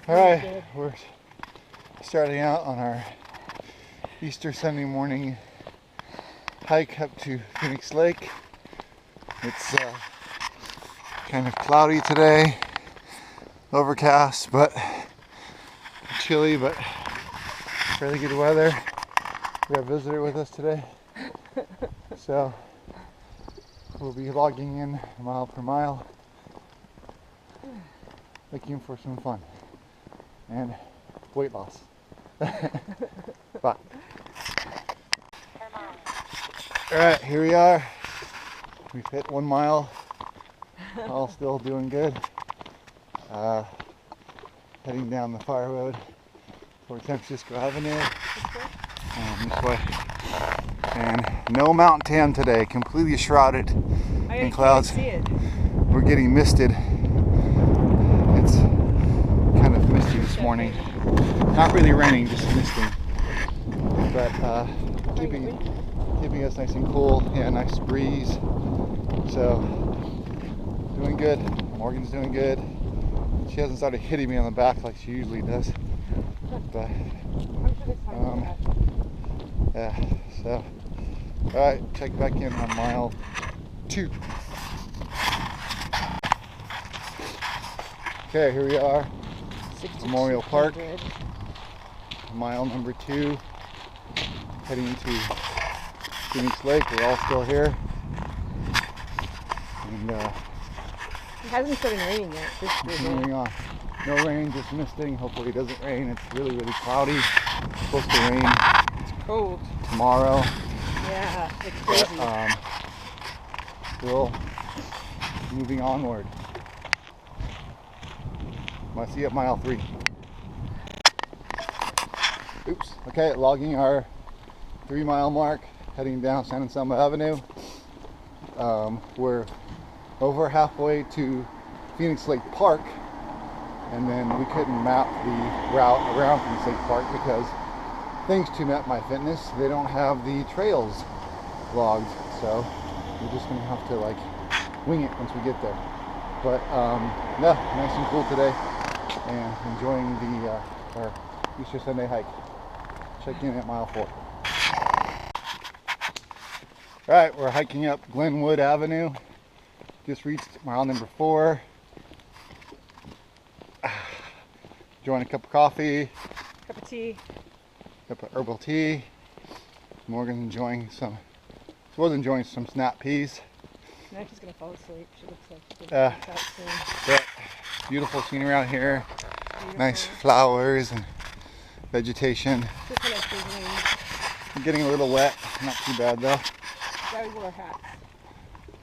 Alright, we're starting out on our Easter Sunday morning hike up to Phoenix Lake. It's kind of cloudy today, overcast, but chilly, but fairly good weather. We have a visitor with us today, so we'll be logging in mile per mile, looking for some fun and weight loss. Bye. Alright, here we are. We've hit 1 mile. All still doing good. Heading down the fire road toward San Francisco Avenue. This way. And no mountain tan today. Completely shrouded in clouds. See it. We're getting misted. It's kind of misty this morning. Not really raining, just misting. But keeping us nice and cool. Yeah, nice breeze. So, doing good. Morgan's doing good. She hasn't started hitting me on the back like she usually does. But, yeah, so, alright, check back in on mile 2. Okay, here we are, Memorial Park, mile number 2, heading to Phoenix Lake. We're all still here. And it hasn't started raining yet. Continuing on. No rain, just misting. Hopefully it doesn't rain. It's really, really cloudy. It's supposed to rain. It's cold. Tomorrow. Yeah, it's crazy. But, still moving onward. I see at mile 3. Oops. Okay, logging our 3 mile mark, heading down San Anselmo Avenue. We're over halfway to Phoenix Lake Park, and then we couldn't map the route around Phoenix Lake Park because thanks to Map My Fitness, they don't have the trails logged, so we're just gonna have to like wing it once we get there. But yeah, nice and cool today, and enjoying the our Easter Sunday hike. Check in at mile 4. All right, we're hiking up Glenwood Avenue. Just reached mile number 4. Enjoying a cup of coffee. Cup of tea. Cup of herbal tea. Morgan's enjoying some. She was enjoying some snap peas. Now she's gonna fall asleep. She looks like she's gonna pass out soon. But beautiful scenery out here. Beautiful. Nice flowers and vegetation. Just when it's drizzling. I'm getting a little wet. Not too bad though. Yeah, we wore hats.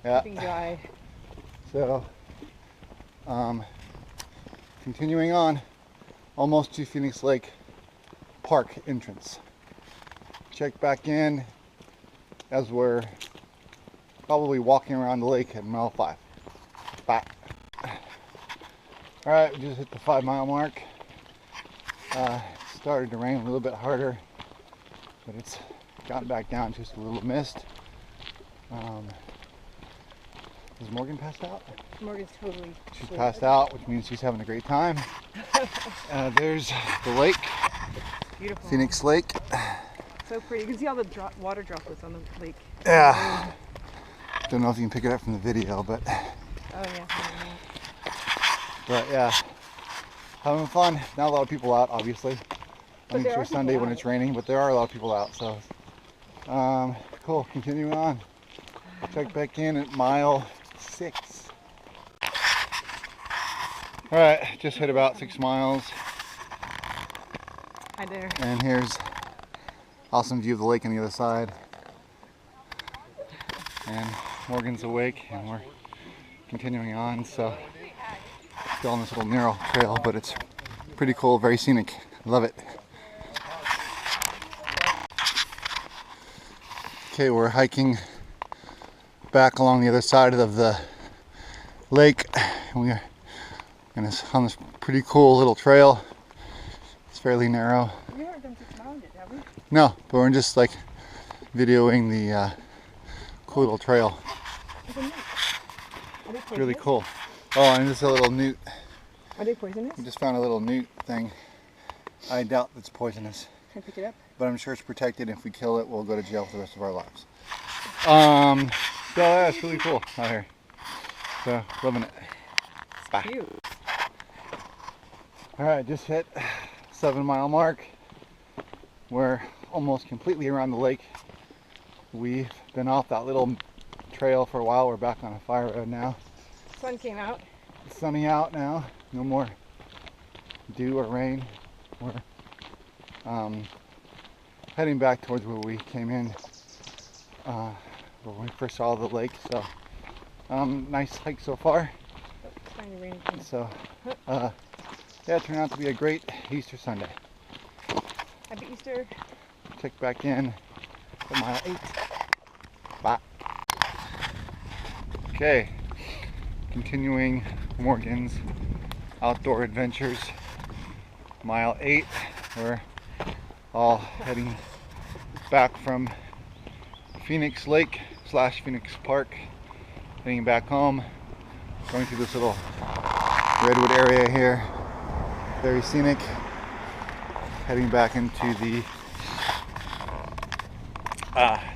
Yeah. Keeping dry. So, continuing on, almost to Phoenix Lake Park entrance. Check back in as we're probably walking around the lake at mile 5. Bye. Alright, we just hit the 5 mile mark. Started to rain a little bit harder, but it's gotten back down to just a little mist. Is Morgan passed out? Morgan's totally. She's passed out, which means she's having a great time. There's the lake. Beautiful. Phoenix Lake. So pretty. You can see all the water droplets on the lake. Yeah. Don't know if you can pick it up from the video, but. Oh yeah. But yeah, having fun. Not a lot of people out, obviously. On Easter Sunday when it's raining, but there are a lot of people out. So, cool. Continuing on. Check back in at mile 6. All right, just hit about 6 miles. Hi there. And here's awesome view of the lake on the other side. And Morgan's awake, and we're continuing on. So still on this little narrow trail, but it's pretty cool, very scenic. Love it. Okay, we're hiking back along the other side of the lake. We're on this pretty cool little trail. It's fairly narrow. We haven't done 6 miles yet, have we? No, but we're just like videoing the cool little trail. Really cool. Oh, and just a little newt Are they poisonous? We just found a little newt thing. I doubt it's poisonous. Can I pick it up? But I'm sure it's protected. If we kill it, we'll go to jail for the rest of our lives. So yeah, it's really cool out here. So, loving it. Bye. Cute. Alright, just hit 7 mile mark. We're almost completely around the lake. We've been off that little trail for a while. We're back on a fire road now. Sun came out. It's sunny out now. No more dew or rain. We're heading back towards where we came in when we first saw the lake. So nice hike so far. Oh, it's starting to rain again. So yeah, it turned out to be a great Easter Sunday. Happy Easter. Check back in at mile 8. Bye. Okay, continuing Morgan's outdoor adventures. Mile 8. We're all heading back from Phoenix Lake / Phoenix Park, heading back home, going through this little redwood area here, very scenic, heading back into the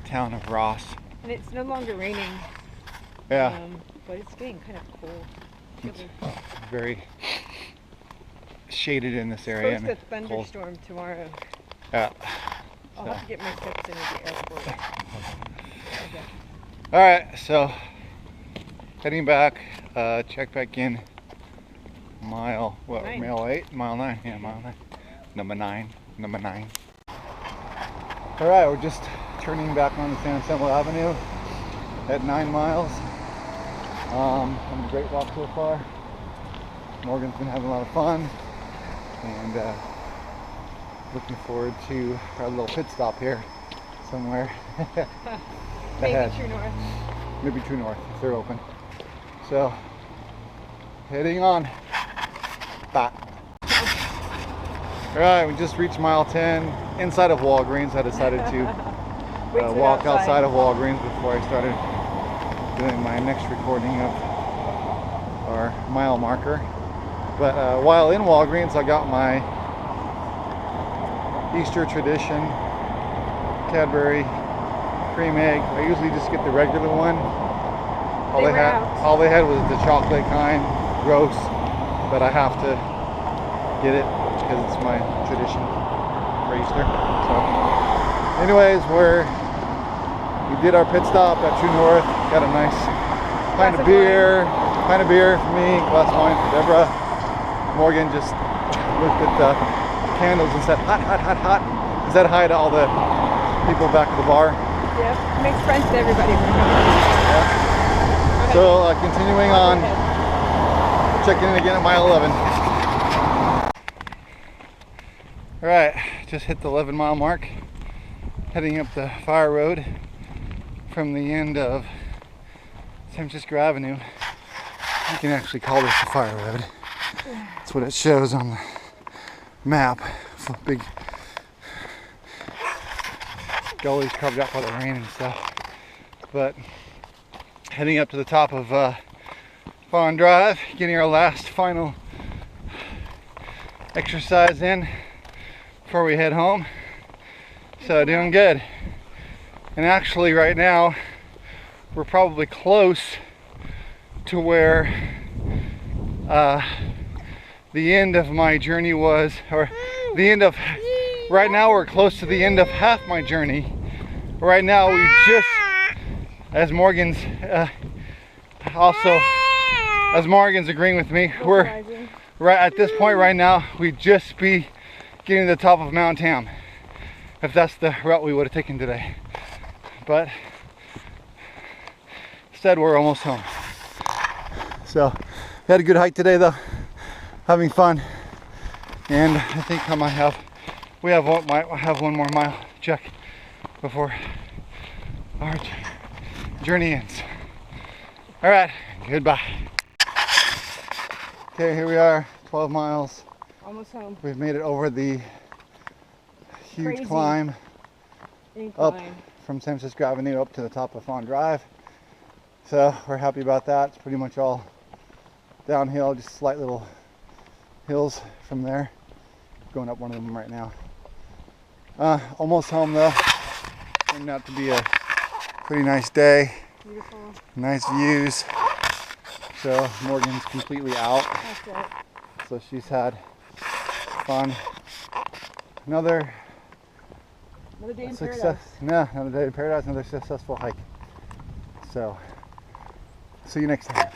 town of Ross. And it's no longer raining. Yeah. But it's getting kind of cold. It's very shaded in this area. Supposed to thunderstorm tomorrow. Yeah. I'll have to get my steps in at the airport. Okay. Alright, so heading back, check back in mile 8? Mile 9, yeah, mile 9. Number 9. Alright, we're just turning back on the San Anselmo Avenue at 9 miles. Having a great walk so far. Morgan's been having a lot of fun, and looking forward to our little pit stop here somewhere. Maybe true north. Maybe true north if they're open. So heading on. Bye. Alright, we just reached mile 10 inside of Walgreens. I decided to walk outside of Walgreens before I started doing my next recording of our mile marker. But while in Walgreens, I got my Easter tradition Cadbury cream egg. I usually just get the regular one. All they had was the chocolate kind. Gross, but I have to get it because it's my tradition for Easter. So anyways, we did our pit stop at True North. Got a nice pint of beer for me, glass of wine for Deborah. Morgan just looked at the candles and said, hot, hot, hot, hot. He said hi to all the people back at the bar. Yeah, makes friends to everybody. Yeah. So continuing on, checking in again at mile 11. Alright, just hit the 11 mile mark, heading up the fire road from the end of San Francisco Avenue. You can actually call this the fire road. That's what it shows on the map. Big gullies carved out by the rain and stuff. But heading up to the top of Fawn Drive, getting our last final exercise in before we head home. So doing good. And actually right now we're probably close to where the end of my journey was, or the end of, right now we're close to the end of half my journey. Right now we just, as Morgan's agreeing with me, we're right at this point right now, we'd just be getting to the top of Mount Tam, if that's the route we would have taken today. But instead we're almost home. So we had a good hike today though, having fun, and I think I might have one more mile check before our journey ends. All right, goodbye. Okay, here we are, 12 miles. Almost home. We've made it over the huge Crazy climb incline up from San Francisco Avenue up to the top of Fawn Drive. So we're happy about that. It's pretty much all downhill, just slight little hills from there. Going up one of them right now. Almost home though. Turned out to be a pretty nice day. Beautiful. Nice views. So Morgan's completely out. That's it. So she's had fun. Another Another day in success. paradise. Yeah, another day in paradise. Another successful hike. So see you next time.